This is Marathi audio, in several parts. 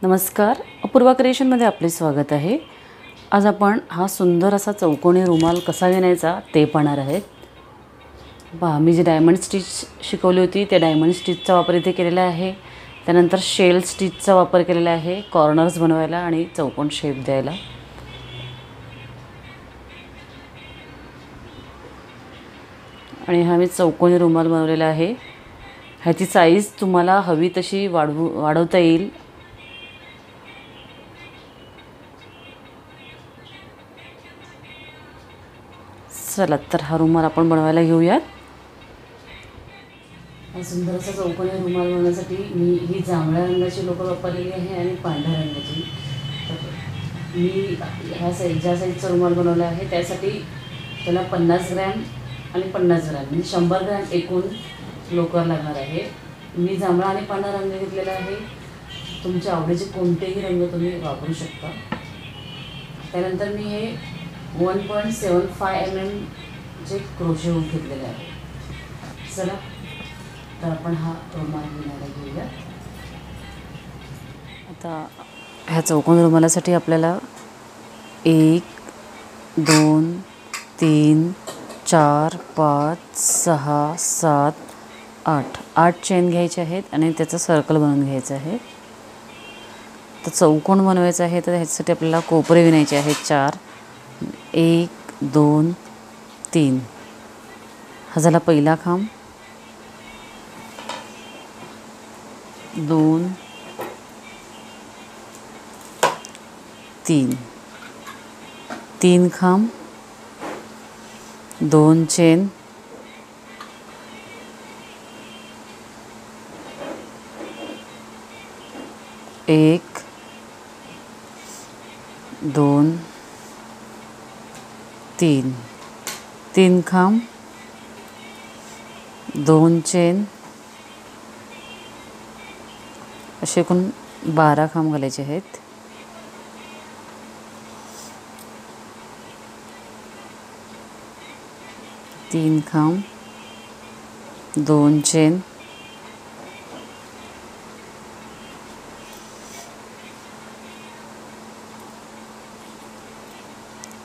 नमस्कार, अपूर्वा क्रिएशनमध्ये आपले स्वागत आहे। आज आपण हा सुंदर असा चौकोनी रुमाल कसा विणायचा ते पाहणार आहेत। पहा, मी जी डायमंड स्टिच शिकवली होती त्या डायमंड स्टिचचा वापर इथे केलेला आहे। त्यानंतर शेल स्टिचचा वापर केलेला आहे कॉर्नर्स बनवायला आणि चौकोन शेप द्यायला। आणि हा मी चौकोनी रुमाल बनवलेला आहे। ह्याची साईज तुम्हाला हवी तशी वाढवता येईल। चला तर हा रुमाल आपण बनवायला घेऊयात। हा सुंदर असा चौकोनी रुमाल बनवण्यासाठी मी ही जांभळ्या रंगाची लोकर वापरलेली आहे आणि पांढऱ्या रंगाची। तर मी ह्या ज्या साईजचा रुमाल बनवला आहे त्यासाठी त्याला 50 ग्रॅम आणि 50 ग्रॅम म्हणजे 100 ग्रॅम एकूण लोकर लागणार आहे। मी जांभळा आणि पांढरा रंग घेतलेला आहे। तुमच्या आवडीचे कोणतेही रंग तुम्ही वापरू शकता। त्यानंतर मी हे 1.75 mm चे क्रोशे हूक घेतलेले आहे। चला तर आपण हा रुमाल विणायला घेऊया। आता ह्या चौकोन रुमालासाठी आपल्याला 1 2 3 4 5 6 7 8 चेन घ्यायचे आहेत आणि त्याचं सर्कल बनवून घ्यायचं आहे। तर चौकोन बनवायचा आहे तर ह्याच्यासाठी आपल्याला कोपरे विणायचे आहेत 4 1 2 3। हा झाला पहिला खांब, 2 3 3 खांब, 2 चेन, 1 2 3 3 खांब, 2 चेन, असे एकूण 12 खांब घालायचे आहेत। तीन खांब, 2 चेन,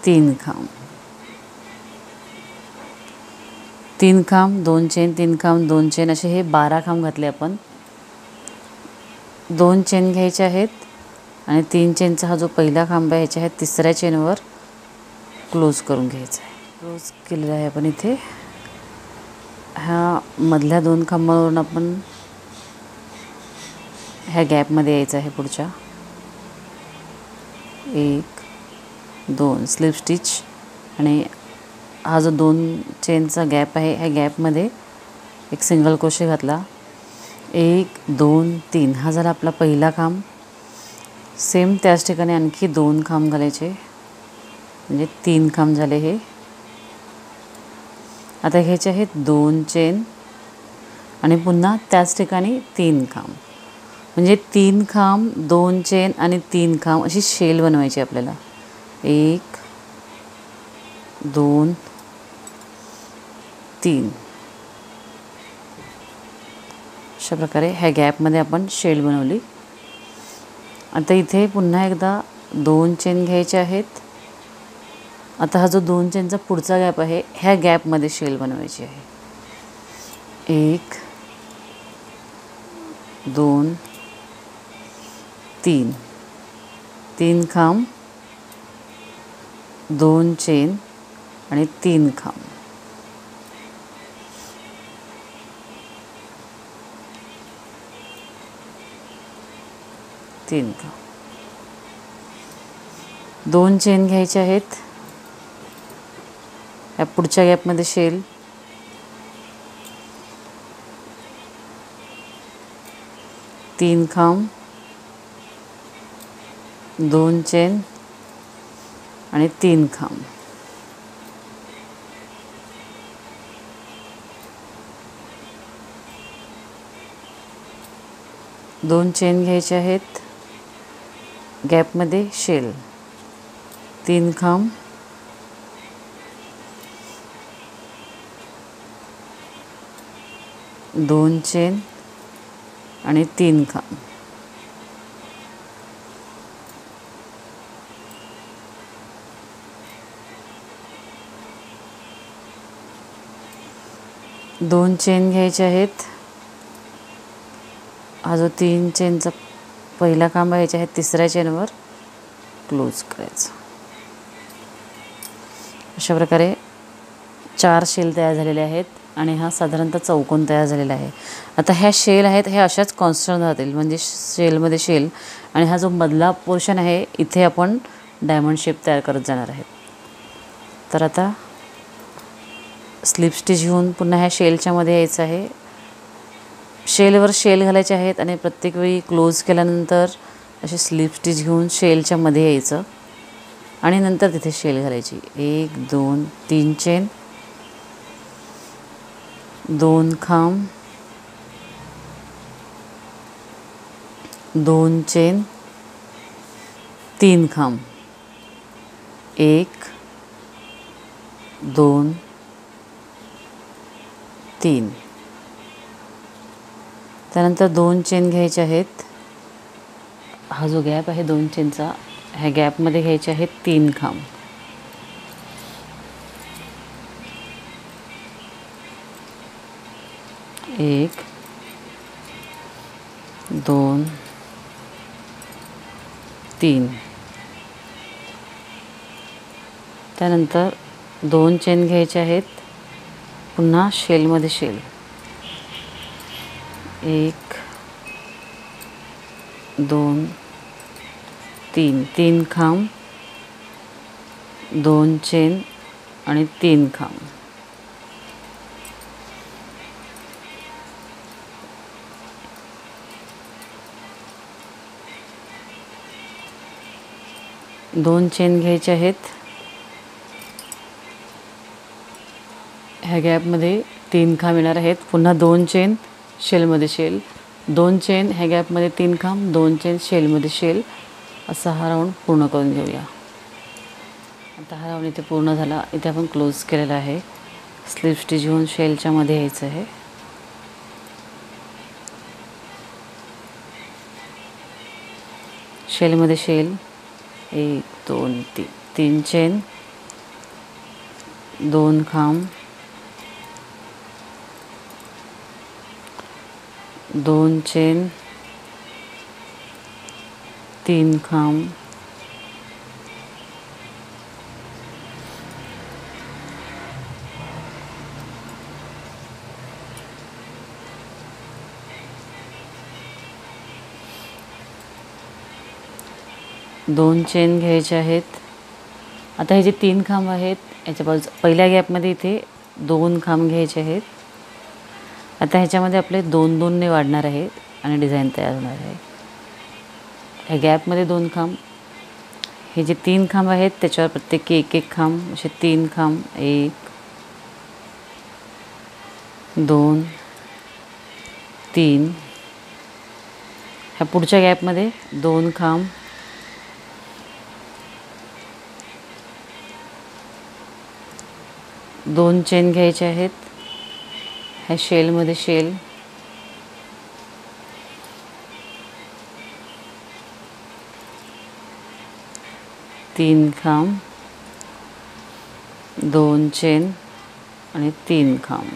3 खांब, 3 खांब, 2 चेन, 3 खांब, 2 चेन असे हे 12 खांब घातले आपण। 2 चेन घ्यायचे आहेत आणि 3 चेनचा हा जो पहिला खांब आहे ह्याच्या तिसऱ्या चेनवर क्लोज करून घ्यायचा आहे। क्लोज केलेला आहे आपण इथे। ह्या मधल्या 2 खांबावरून आपण ह्या गॅपमध्ये यायचं आहे पुढच्या 1 2 स्लिप स्टिच आणि हा जो 2 चेनचा गॅप आहे ह्या गॅपमध्ये एक सिंगल क्रोशे घातला। 1 2 3 हा झाला आपला पहिला खांब। सेम त्याच ठिकाणी आणखी 2 खांब घालायचे म्हणजे 3 खांब झाले हे। आता घ्यायचे आहेत 2 चेन आणि पुन्हा त्याच ठिकाणी 3 खांब म्हणजे 3 खांब, 2 चेन आणि 3 खांब अशी शेल बनवायची आपल्याला। 1 2 3 अशा प्रकारे ह्या गॅपमध्ये आपण शेल बनवली। आता इथे पुन्हा एकदा 2 चेन घ्यायचे आहेत। आता हा जो 2 चेनचा पुढचा गॅप आहे ह्या गॅपमध्ये शेल बनवायची आहे। 1 2 3 3 खांब, 2 चेन आणि 3 खांब। तीन खांब, 2 चेन घ्यायचे आहेत। या पुढच्या गॅपमध्ये शेल, 3 खांब, 2 चेन आणि 3 खांब। 2 चेन घ्यायचे आहेत। गॅपमध्ये शेल, 3 खांब, 2 चेन आणि 3 खांब। 2 चेन घ्यायचे आहेत. हा जो 3 चेनचा पहिला खांब आहे याच्या तिसऱ्या चेनवर क्लोज करायचं. अशा प्रकारे 4 शेल तयार झालेले आहेत आणि हा साधारणतः चौकोन तयार झालेला आहे. आता ह्या शेल आहेत हे अशाच कॉन्स्टंट राहतील, म्हणजे शेलमध्ये शेल, आणि हा जो मधला पोर्शन आहे इथे आपण डायमंड शेप तयार करत जाणार आहेत. तर आता स्लिप स्टिच घेऊन पुन्हा ह्या शेलच्या मध्ये यायचं आहे. शेलवर शेल घालायचे आहेत आणि प्रत्येक वेळी क्लोज केल्यानंतर असे स्लिप स्टिच घेऊन शेलच्या मध्ये यायचं आणि नंतर तिथे शेल घालायची. 1 2 3 चेन, 2 खांब, 2 चेन, 3 खांब, 1 2 3. त्यानंतर 2 चेन घ्यायचे आहेत. हा जो गॅप आहे 2 चेनचा, ह्या गॅपमध्ये घ्यायचे आहेत 3 खांब. 1 2 3. त्यानंतर 2 चेन घ्यायचे आहेत. पुन्हा शेलमध्ये शेल. 1 2 3. 3 खांब, 2 चेन आणि 3 खांब. दोन चेन घ्यायचे आहेत. ह्या गॅपमध्ये 3 खांब येणार आहेत. पुन्हा 2 चेन, शेलमध्ये शेल, 2 चेन, ह्या गॅपमध्ये 3 खांब, 2 चेन, शेलमध्ये शेल, असा हा राऊंड पूर्ण करून घेऊया. आता हा राऊंड इथे पूर्ण झाला. इथे आपण क्लोज केलेला आहे. स्लिप स्टिच घेऊन शेलच्या मध्ये यायचं आहे. शेलमध्ये शेल, 1 2 3. 3 चेन, 2 खांब, 2 चेन, 3 खांब, 2 चेन घ्यायचे आहेत. आता हे जे 3 खांब आहेत याच्या बाजू पहिल्या गॅपमध्ये इथे 2 खांब घ्यायचे आहेत. आता ह्याच्यामध्ये आपले 2 2 ने वाढणार आहेत आणि डिझाईन तयार होणार आहे. ह्या गॅपमध्ये 2 खांब, हे जे 3 खांब आहेत त्याच्यावर प्रत्येकी 1 1 खांब, असे 3 खांब, 1 2 3. ह्या पुढच्या गॅपमध्ये 2 खांब, 2 चेन घ्यायचे आहेत. ह्या शेलमध्ये शेल, 3 खांब, 2 चेन आणि 3 खांब.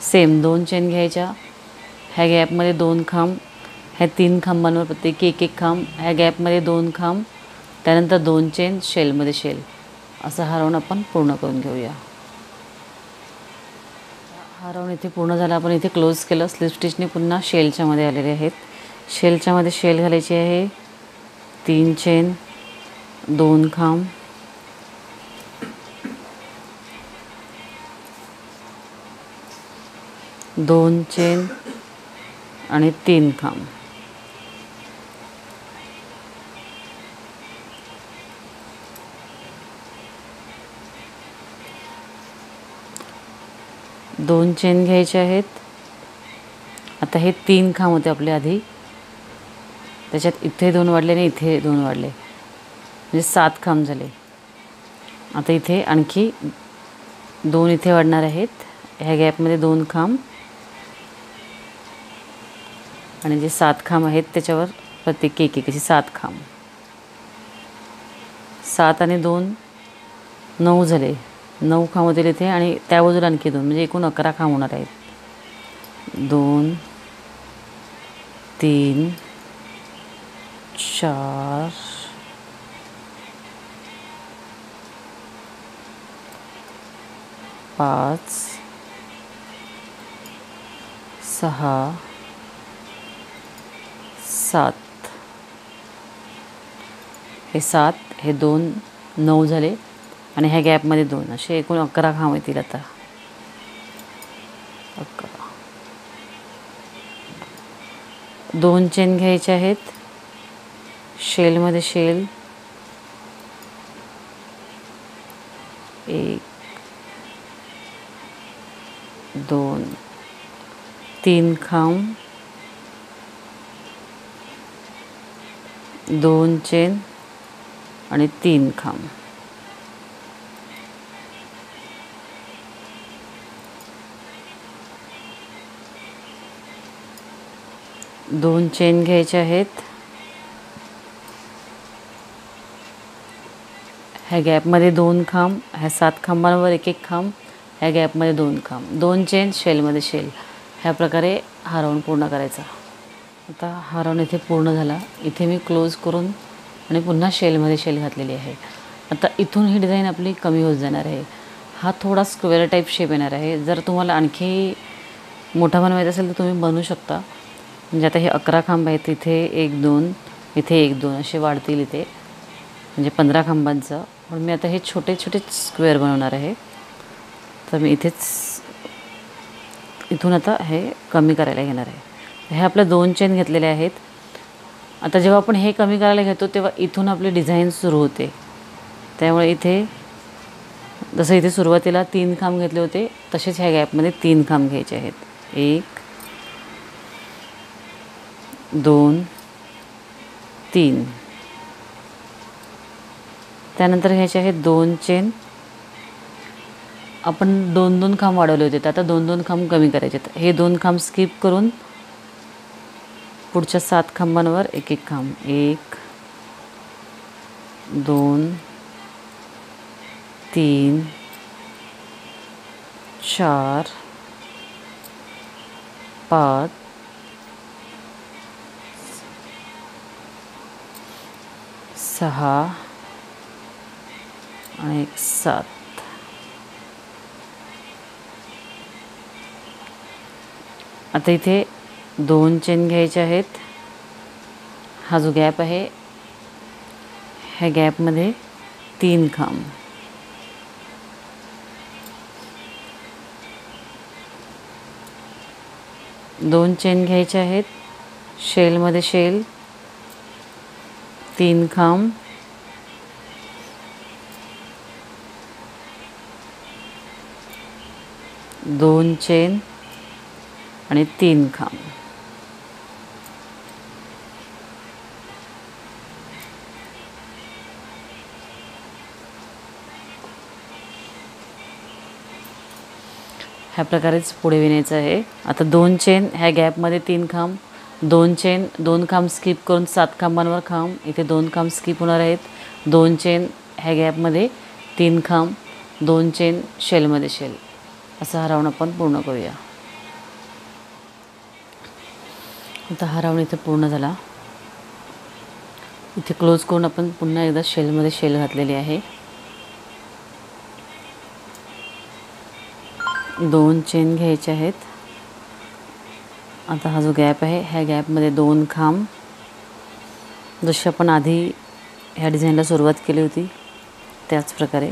सेम 2 चेन घ्यायच्या. ह्या गॅपमध्ये 2 खांब, ह्या 3 खांबांवर प्रत्येकी 1 1 खांब, ह्या गॅपमध्ये 2 खांब, त्यानंतर 2 चेन, शेलमध्ये शेल, असा हा राऊंड आपण पूर्ण करून घेऊया. हा राऊंड इथे पूर्ण झाला. आपण इथे क्लोज केलं. स्लिप स्टिचने पुन्हा शेलच्या मध्ये आलेले आहेत. शेलच्या मध्ये शेल घालायची आहे. 3 चेन, 2 खांब, 2 चेन आणि 3 खांब. दोन चेन घ्यायचे आहेत. आता हे 3 खांब होते आपले आधी, त्याच्यात इथे 2 वाढले आणि इथे 2 वाढले, म्हणजे 7 खांब झाले. आता इथे आणखी 2 इथे वाढणार आहेत. ह्या गॅपमध्ये 2 खांब, आणि जे 7 खांब आहेत त्याच्यावर प्रत्येकी एक असे 7 खांब. 7 आणि 2 9 झाले. 9 खांब होतील इथे आणि त्या बाजूला आणखी 2 म्हणजे एकूण 11 खांब होणार आहेत. 2 3 4 5 6 7. हे 7 हे 2 9 झाले आणि ह्या गॅपमध्ये 2 असे एकूण 11 खांब येतील. आता 11. 2 चेन घ्यायचे आहेत. शेलमध्ये शेल 1 2 3 खांब 2 चेन आणि 3 खांब. 2 चेन घ्यायचे आहेत. ह्या गॅपमध्ये 2 खांब, ह्या 7 खांबांवर एक एक खांब, ह्या गॅपमध्ये 2 खांब, 2 चेन, शेलमध्ये शेल. ह्या प्रकारे हा राऊंड पूर्ण करायचा. आता हा राऊंड इथे पूर्ण झाला. इथे मी क्लोज करून आणि पुन्हा शेलमध्ये शेल घातलेली आहे. आता इथून ही डिझाईन आपली कमी होत जाणार आहे. हा थोडा स्क्वेअर टाईप शेप येणार आहे. जर तुम्हाला आणखी मोठा बनवायचा असेल तर तुम्ही बनवू शकता. म्हणजे आता हे 11 खांब आहेत. इथे 1 2 इथे 1 2 असे वाढतील इथे, म्हणजे 15 खांबांचं. पण मी आता हे छोटे छोटे स्क्वेअर बनवणार आहे. तर मी इथून आता हे कमी करायला घेणार आहे. हे आपल्या 2 चेन घेतलेले आहेत. आता जेव्हा आपण हे कमी करायला घेतो तेव्हा इथून आपली डिझाईन सुरू होते. त्यामुळे इथे जसं इथे सुरुवातीला 3 खांब घेतले होते तसेच ह्या गॅपमध्ये 3 खांब घ्यायचे आहेत. 1 2 3. त्यानंतर घ्यायचे आहेत 2 चेन. आपण 2 खांब वाढवले होते, तर आता 2 खांब कमी करायचे आहेत. हे 2 खांब स्किप करून पुढच्या 7 खांबांवर एक एक खांब. 1 2 3 4 5 6 आणि 7. आता इथे 2 चेन घ्यायचे आहेत. हा जो गॅप आहे ह्या गॅपमध्ये 3 खांब. 2 चेन घ्यायचे आहेत. शेलमध्ये शेल 3 खांब. 2 चेन आणि 3 खांब. ह्या प्रकारेच पुढे विणायचं आहे. आता 2 चेन ह्या गॅपमध्ये 3 खांब, 2 चेन 2 खांब स्किप करून 7 खांबांवर खांब. इथे 2 खांब स्किप होणार आहेत. 2 चेन ह्या गॅपमध्ये 3 खांब, 2 चेन शेलमध्ये शेल. असा हा राऊंड आपण पूर्ण करूया. आता हा राऊंड इथे पूर्ण झाला. इथे क्लोज करून आपण पुन्हा एकदा शेलमध्ये शेल घातलेली आहे. 2 चेन घ्यायचे आहेत. आता हा जो गॅप आहे ह्या गॅपमध्ये 2 खांब, जशी आपण आधी ह्या डिझाईनला सुरुवात केली होती त्याच प्रकारे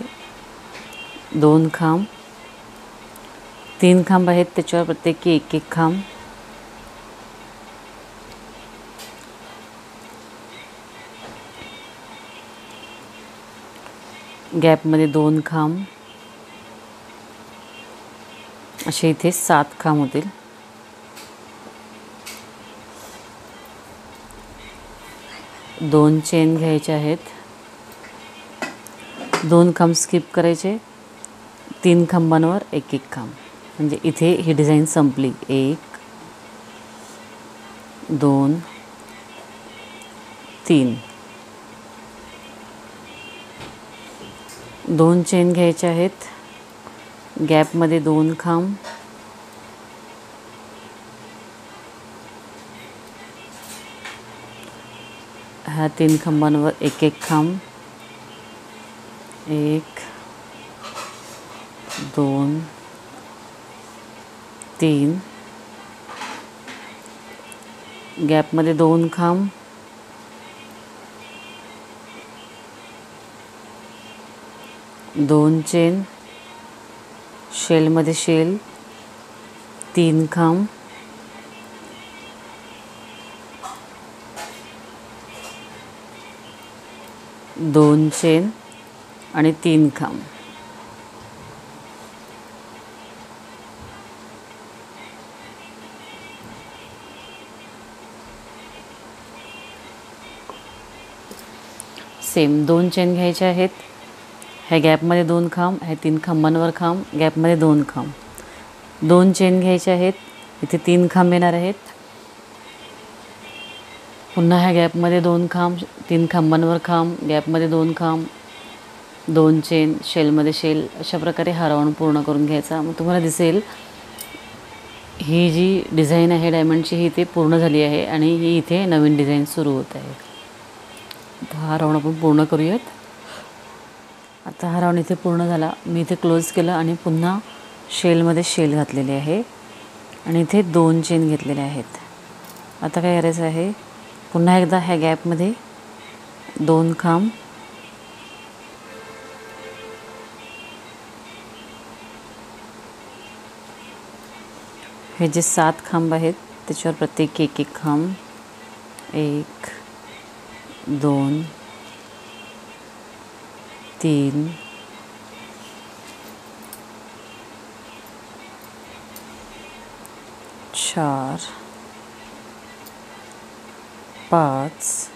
2 खांब, 3 खांब आहेत त्याच्यावर प्रत्येकी एक एक खांब. गॅपमध्ये 2 खांब, असे इथे 7 खांब होतील. दोन चेन घ्यायचे आहेत. 2 खांब स्किप करायचे. 3 खांबांवर एक एक खांब. म्हणजे इथे ही डिझाईन संपली. 1 2 3 2 चेन घ्यायचे आहेत, गॅपमध्ये 2 खांब, ह्या 3 खांबांवर एक एक खांब, 1 2 3, गॅपमध्ये 2 खांब, 2 चेन, शेलमध्ये शेल, 3 खांब, 2 चेन आणि 3 खांब. सेम 2 चेन घ्यायचे आहेत, ह्या गॅपमध्ये 2 खांब, ह्या 3 खांबांवर खांब, गॅपमध्ये 2 खांब, 2 चेन घ्यायचे आहेत, इथे 3 खांब येणार आहेत, पुन्हा ह्या गॅपमध्ये 2 खांब, 3 खांबांवर खांब, गॅपमध्ये 2 खांब, 2 चेन, शेलमध्ये शेल, अशा प्रकारे हा राऊंड पूर्ण करून घ्यायचा. मग तुम्हाला दिसेल ही जी डिझाईन आहे डायमंडची ही इथे पूर्ण झाली आहे आणि ही इथे नवीन डिझाईन सुरू होत आहे. हा राऊंड आपण पूर्ण करूयात. आता हा राऊंड इथे पूर्ण झाला. मी इथे क्लोज केलं आणि पुन्हा शेलमध्ये शेल घातलेले आहे आणि इथे 2 चेन घेतलेले आहेत. आता काय करायचं आहे, पुन्हा एकदा ह्या गॅपमध्ये 2 खांब, हे जे 7 खांब आहेत त्याच्यावर प्रत्येक एक एक खांब, 1 2 3 4 5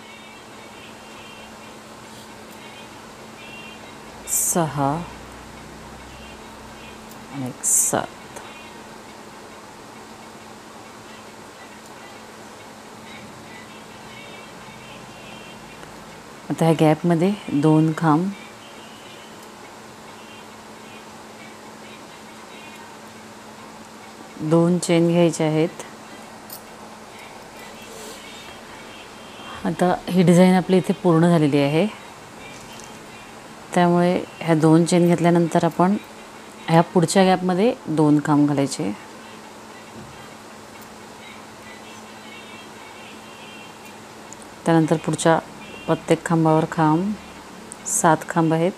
6 आणि 7. आता ह्या गॅपमध्ये 2 खांब, 2 चेन घ्यायचे आहेत. आता ही डिझाईन आपली इथे पूर्ण झालेली आहे, त्यामुळे ह्या 2 चेन घेतल्यानंतर आपण ह्या पुढच्या गॅपमध्ये 2 खांब घालायचे. त्यानंतर पुढच्या प्रत्येक खांबावर खांब, 7 खांब आहेत.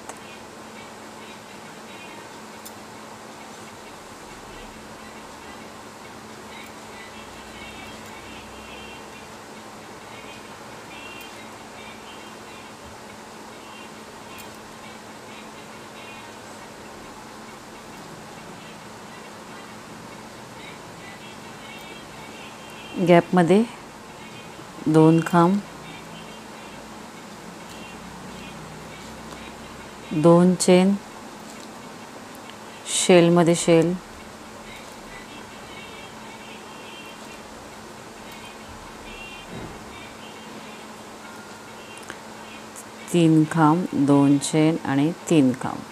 गॅपमध्ये 2 खांब, 2 चेन, शेलमध्ये शेल, 3 खांब, 2 चेन आणि 3 खांब.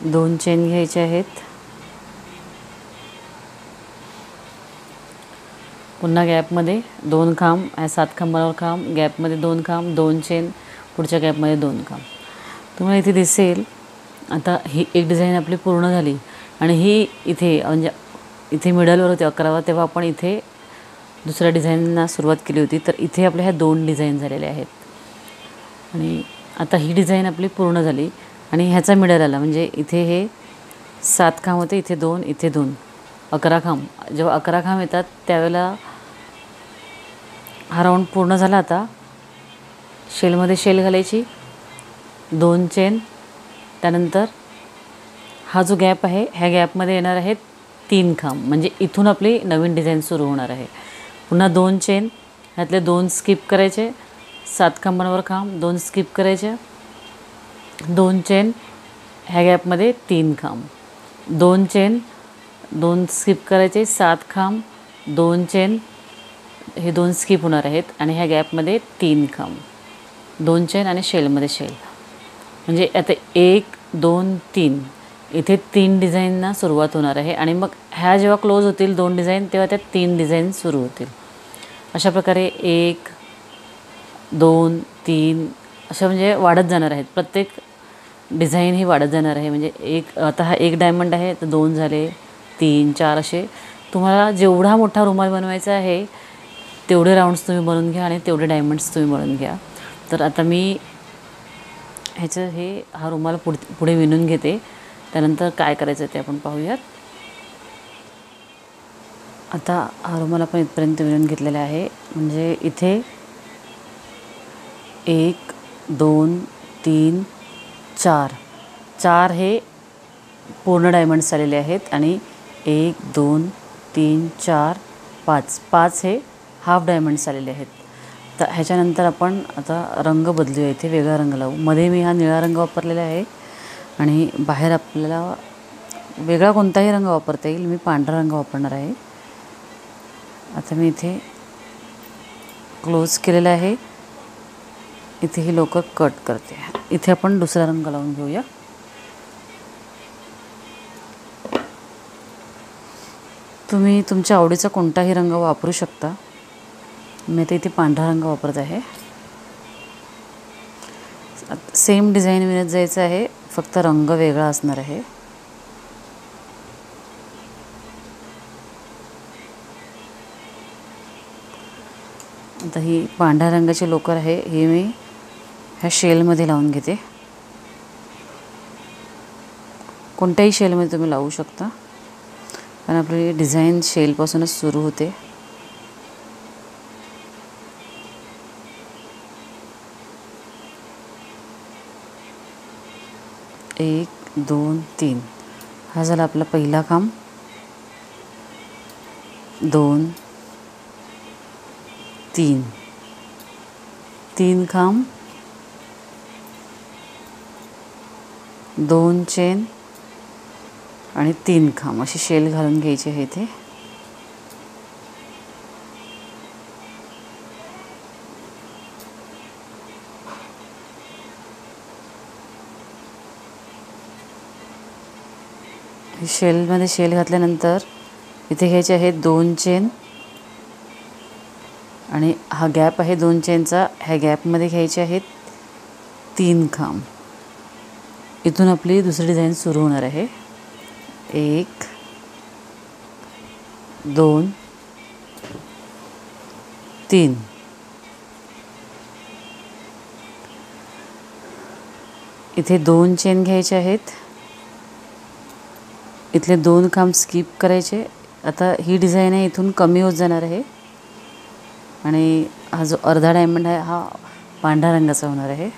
दोन चेन घ्यायचे आहेत. पुन्हा गॅपमध्ये 2 खांब, 7 खांबावर खांब, गॅपमध्ये 2 खांब, 2 चेन, पुढच्या गॅपमध्ये 2 खांब. तुम्हाला इथे दिसेल आता ही एक डिझाईन आपली पूर्ण झाली आणि ही इथे म्हणजे इथे मिडलवर होती 11वा, तेव्हा आपण इथे दुसऱ्या डिझाईनना सुरुवात केली होती. तर इथे आपल्या ह्या 2 डिझाईन झालेल्या आहेत आणि आता ही डिझाईन आपली पूर्ण झाली आणि ह्याचा मिडल आला म्हणजे इथे हे 7 खांब होते, इथे 2, इथे 2, 11 खांब. जेव्हा 11 खांब येतात त्यावेळेला हा राऊंड पूर्ण झाला. आता शेलमध्ये शेल घालायची, 2 चेन, त्यानंतर हा जो गॅप आहे ह्या गॅपमध्ये येणार आहेत 3 खांब म्हणजे इथून आपली नवीन डिझाईन सुरू होणार आहे. पुन्हा 2 चेन, ह्यातले 2 स्किप करायचे, 7 खांबांवर खांब, 2 स्किप करायचे, 2 चेन, ह्या गॅपमध्ये 3 खांब, 2 चेन, 2 स्किप करायचे, 7 खांब, 2 चेन, हे 2 स्किप होणार आहेत आणि ह्या गॅपमध्ये 3 खांब, 2 चेन आणि शेलमध्ये शेल. म्हणजे आता 1 2 3 इथे 3 डिझाईनना सुरुवात होणार आहे आणि मग ह्या जेव्हा क्लोज होतील 2 डिझाईन तेव्हा त्या 3 डिझाईन सुरू होतील. अशा प्रकारे 1 2 3 अशा म्हणजे वाढत जाणार आहेत. प्रत्येक डिझाईन ही वाढत जाणार आहे. म्हणजे आता हा 1 डायमंड आहे तर 2 झाले, 3 4 असे तुम्हाला जेवढा मोठा रुमाल बनवायचा आहे तेवढे राऊंड्स तुम्ही बनवून घ्या आणि तेवढे डायमंड्स तुम्ही बनवून घ्या. तर आता मी हा रुमाल पुढे विणून घेते. त्यानंतर काय करायचं ते आपण पाहूयात. आता हा रुमाल आपण इथपर्यंत विणून घेतलेला आहे. म्हणजे इथे 1 2 3 4 हे पूर्ण डायमंड्स आलेले आहेत आणि 1 2 3 4 5 हे हाफ डायमंड्स आलेले आहेत. तर ह्याच्यानंतर आपण आता रंग बदलूया. इथे वेगळा रंग लावू. मध्ये मी हा निळा रंग वापरलेला आहे आणि बाहेर आपल्याला वेगळा कोणताही रंग वापरता येईल. मी पांढरा रंग वापरणार आहे. आता मी इथे क्लोज केलेलं आहे. इथे ही लोकर कट करते. इथे आपण दुसरा रंग लावून घेऊया. तुम्ही तुमच्या आवडीचा कोणताही रंग वापरू शकता. मी आता इथे पांढरा रंग वापरत आहे. सेम डिझाईन विणत जायचं आहे, फक्त रंग वेगळा असणार आहे. आता ही पांढऱ्या रंगाची लोकर आहे, ही मी ह्या शेलमध्ये लावून घेते. कोणत्याही शेलमध्ये तुम्ही लावू शकता, पण आपली डिझाईन शेलपासूनच सुरू होते. एक 2 3 हा झाला आपला पहिला खांब. 2 3 खांब, 2 चेन आणि 3 खांब अशी शेल घालून घ्यायची आहे इथे. शेलमध्ये शेल घातल्यानंतर इथे घ्यायचे आहेत 2 चेन आणि हा गॅप आहे 2 चेनचा. ह्या गॅपमध्ये घ्यायचे आहेत 3 खांब. इथून आपली दुसरी डिझाईन सुरू होणार आहे. 1 2 3 इथे 2 चेन घ्यायचे आहेत. इथले 2 खांब स्किप करायचे. आता ही डिझाईन आहे इथून कमी होत जाणार आहे आणि हा जो अर्धा डायमंड आहे हा पांढऱ्या रंगाचा होणार आहे.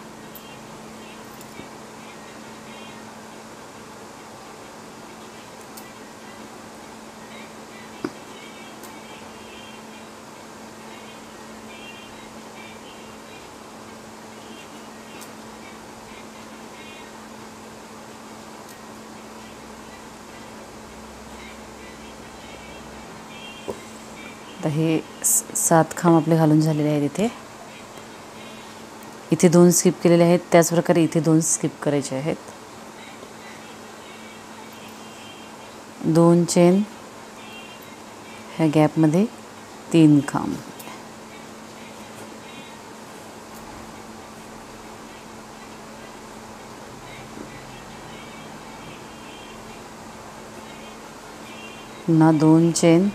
आता हे 7 खांब आपले घालून झालेले आहेत. इथे 2 स्किप केलेले आहेत. त्याचप्रकारे इथे 2 स्किप करायचे आहेत. 2 चेन, ह्या गॅपमध्ये 3 खांब. पुन्हा 2 चेन,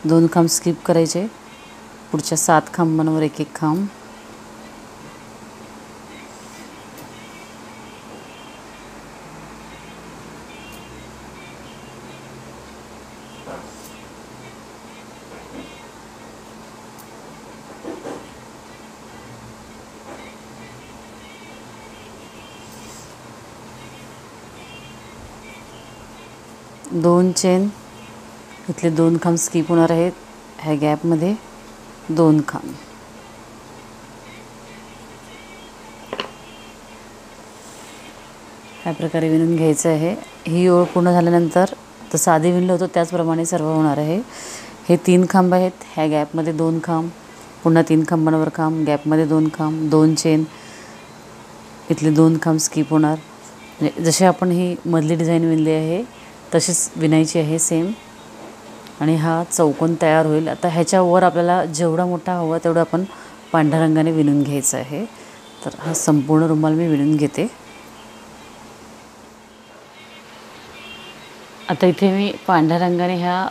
2 खांब स्किप करायचे. पुढच्या 7 खांबांवर 1 1 खांब. दोन चेन, इथले 2 खांब स्किप होणार आहेत. ह्या गॅपमध्ये 2 खांब. ह्या प्रकारे विणून घ्यायचं आहे। ही ओळ पूर्ण झाल्यानंतर जसं आधी विणलं होतं त्याचप्रमाणे सर्व होणार आहे। हे 3 खांब आहेत, ह्या गॅपमध्ये 2 खांब, पुन्हा 3 खांबांवर खांब, गॅपमध्ये 2 खांब, 2 चेन, इथले 2 खांब स्किप होणार। म्हणजे जसे आपण ही मधली डिझाईन विणली आहे तशीच विणायची आहे सेम। आणि हा चौकोन तयार होईल। आता ह्याच्यावर आपल्याला जेवढा मोठा हवा तेवढा आपण पांढऱ्या रंगाने विणून घ्यायचा आहे। तर हा संपूर्ण रुमाल मी विणून घेते। आता इथे मी पांढऱ्या रंगाने ह्या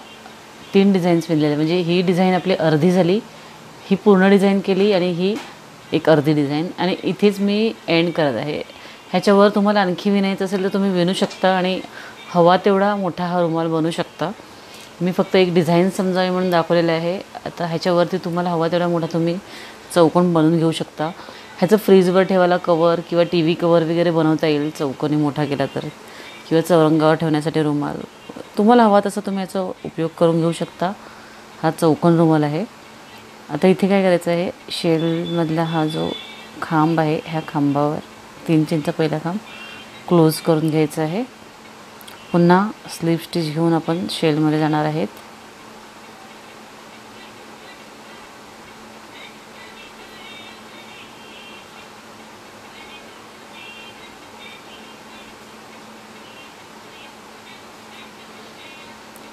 3 डिझाईन्स विणलेल्या, म्हणजे ही डिझाईन आपली अर्धी झाली, ही पूर्ण डिझाईन केली आणि ही एक अर्धी डिझाईन, आणि इथेच मी एंड करत आहे। ह्याच्यावर तुम्हाला आणखी विणायचं असेल तर तुम्ही विणू शकता आणि हवा तेवढा मोठा हा रुमाल बनवू शकता। मी फक्त एक डिझाईन समजावी म्हणून दाखवलेलं आहे। आता ह्याच्यावरती तुम्हाला हवा तेवढा मोठा तुम्ही चौकोन बनवून घेऊ शकता। ह्याचं फ्रीजवर ठेवायला कवर किंवा TV कवर वगैरे बनवता येईल चौकोनी मोठा केला तर, किंवा चौरंगावर ठेवण्यासाठी रुमाल, तुम्हाला हवा तसं तुम्ही याचा उपयोग करून घेऊ शकता। हा चौकोन रुमाल आहे। आता इथे काय करायचं आहे, शेलमधला हा जो खांब आहे ह्या खांबावर 3 चेनचा पहिला खांब क्लोज करून घ्यायचा आहे। पुन्हा स्लिप स्टिच घेऊन आपण शेलमध्ये जाणार आहेत।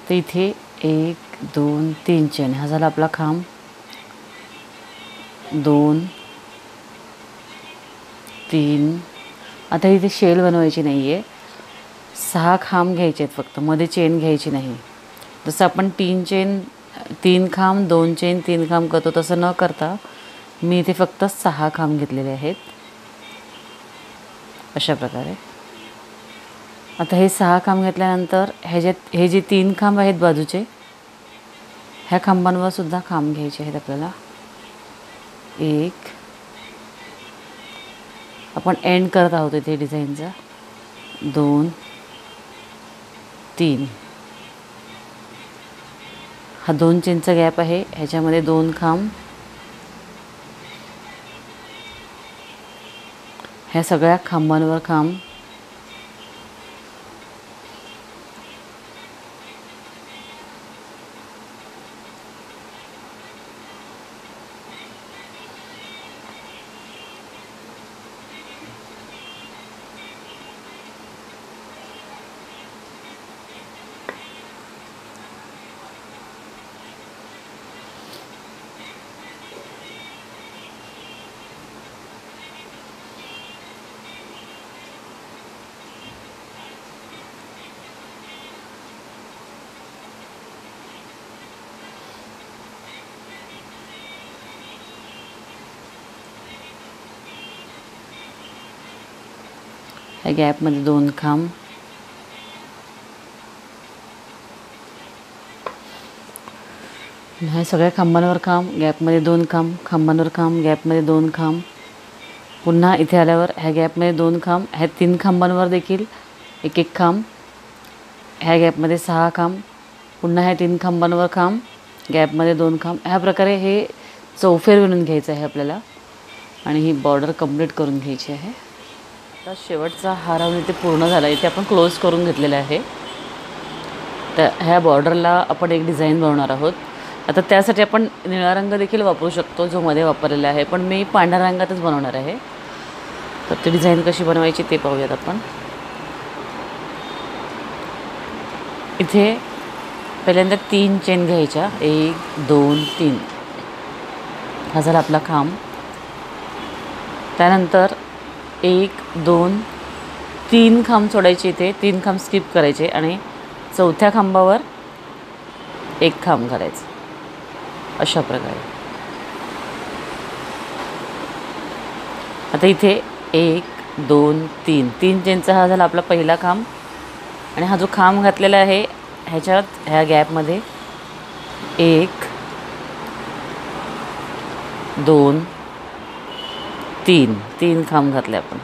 तर इथे 1 2 3 चेन, हा झाला आपला खांब। 2 3, आता इथे शेल बनवायची नाही आहे, 6 खांब घ्यायचे आहेत फक्त, मध्ये चेन घ्यायची नाही। जसं आपण 3 चेन 3 खांब 2 चेन 3 खांब करतो तसं न करता मी इथे फक्त 6 खांब घेतलेले आहेत अशा प्रकारे। आता हे 6 खांब घेतल्यानंतर हे जे 3 खांब आहेत बाजूचे, ह्या खांबांवर सुद्धा खांब घ्यायचे आहेत आपल्याला। 1, आपण एंड करत आहोत इथे डिझाईनचा। 2 3, हा 2 चेनचा गॅप आहे, ह्याच्यामध्ये 2 खांब, ह्या सगळ्या खांबांवर खांब, ह्या गॅपमध्ये 2 खांब, ह्या सगळ्या खांबांवर खांब, गॅपमध्ये 2 खांब, खांबांवर खांब, गॅपमध्ये 2 खांब, पुन्हा इथे आल्यावर ह्या गॅपमध्ये 2 खांब, ह्या 3 खांबांवर देखील 1 खांब, ह्या गॅपमध्ये 6 खांब, पुन्हा ह्या 3 खांबांवर खांब, गॅपमध्ये 2 खांब। ह्या प्रकारे हे चौफेर विणून घ्यायचं आहे आपल्याला आणि ही बॉर्डर कंप्लीट करून घ्यायची आहे। आता शेवटचा हा राऊंड इथे पूर्ण झाला, इथे आपण क्लोज करून घेतलेला आहे। तर ह्या बॉर्डरला आपण एक डिझाईन बनवणार आहोत। आता त्यासाठी आपण निळा रंग देखील वापरू शकतो जो मध्ये वापरलेला आहे, पण मी पांढऱ्या रंगातच बनवणार आहे। तर ती डिझाईन कशी बनवायची ते पाहूयात आपण। इथे पहिल्यांदा 3 चेन घ्यायच्या, 1 2 3, हा झाला आपला खांब। त्यानंतर 1 2 3 खांब सोडायचे, इथे 3 खांब स्किप करायचे आणि चौथ्या खांबावर 1 खांब घालायचं अशा प्रकारे। आता इथे 1 2 3, 3 चेनचा हा झाला आपला पहिला खांब, आणि हा जो खांब घातलेला आहे ह्याच्यात ह्या गॅपमध्ये 1 2 3, 3 खांब घातले आपण।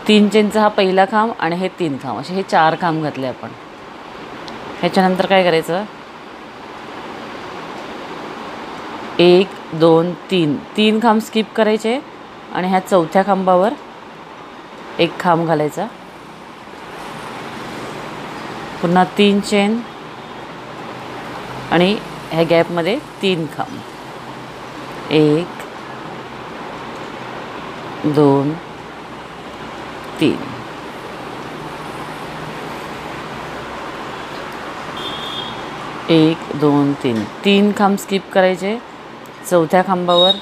3 चेनचा हा पहिला खांब आणि हे 3 खांब, असे हे 4 खांब घातले आपण। ह्याच्यानंतर काय करायचं, 1 2 3, 3 खांब स्किप करायचे आणि ह्या चौथ्या खांबावर 1 खांब घालायचा पुन्हा 3 चेन आणि ह्या गॅपमध्ये 3 खांब. 1 2 3. 1 2 3. 3 खांब स्किप करायचे. चौथ्या खांबावर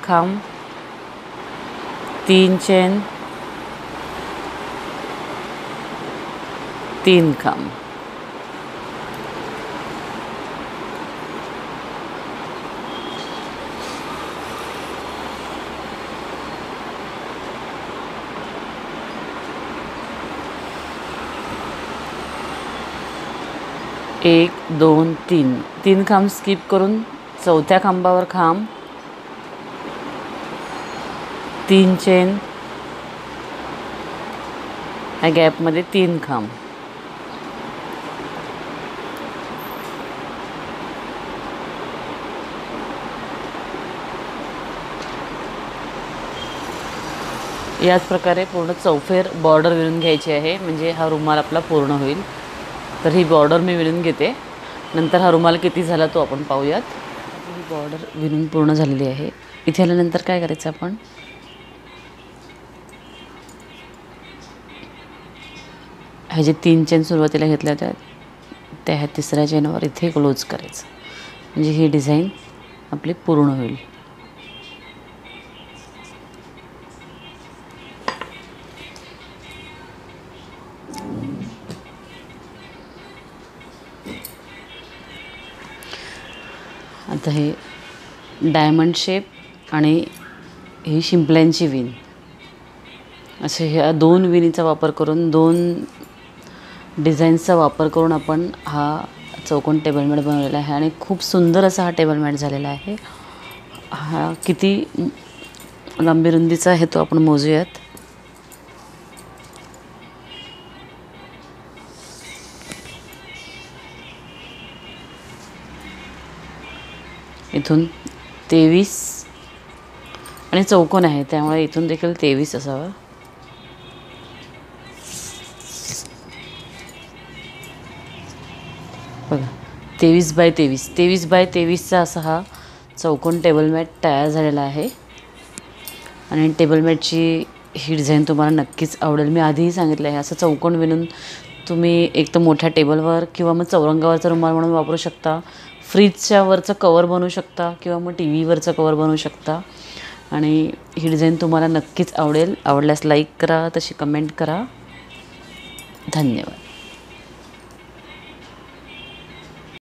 खांब, 3 चेन, 3 खांब. एक 2 3. 3 खांब स्किप करून चौथ्या खांबावर खांब, 3 चेन, ह्या गॅपमध्ये 3 खांब. याच प्रकारे पूर्ण चौफेर बॉर्डर विणून घ्यायची आहे, म्हणजे हा रुमाल आपला पूर्ण होईल. तर ही बॉर्डर मी विणून घेते, नंतर हा रुमाल किती झाला तो आपण पाहूयात. ही बॉर्डर विणून पूर्ण झालेली आहे. इथे आल्यानंतर काय करायचं आपण, हे जे 3 चेन सुरुवातीला घेतल्या होत्या त्या ह्या तिसऱ्या चेनवर इथे क्लोज करायचं, म्हणजे ही डिझाईन आपली पूर्ण होईल. आता हे डायमंड शेप आणि ही शिंपल्यांची विण, असे ह्या 2 विणीचा वापर करून, 2 डिझाईन्सचा वापर करून आपण हा चौकोन टेबल मॅट बनवलेला आहे. आणि खूप सुंदर असा हा टेबल मॅट झालेला आहे. हा किती लांबी रुंदीचा आहे तो आपण मोजूयात. इथून 23 आणि चौकोन आहे त्यामुळे इथून देखील 23 असावं. बघा 23 बाय 23, 23 बाय 23चा असा हा चौकोन टेबल मॅट तयार झालेला आहे. आणि टेबल मॅटची ही डिझाईन तुम्हाला नक्कीच आवडेल. मी आधीही सांगितलं आहे, असं चौकोन विणून तुम्ही एक तर मोठ्या टेबलवर किंवा मग चौरंगावरचा रुमाल म्हणून वापरू शकता, फ्रीजच्या वरचं कवर बनवू शकता किंवा मग टी व्हीवरचं कवर बनवू शकता. आणि ही डिझाईन तुम्हाला नक्कीच आवडेल. आवडल्यास लाईक करा, तशी कमेंट करा. धन्यवाद.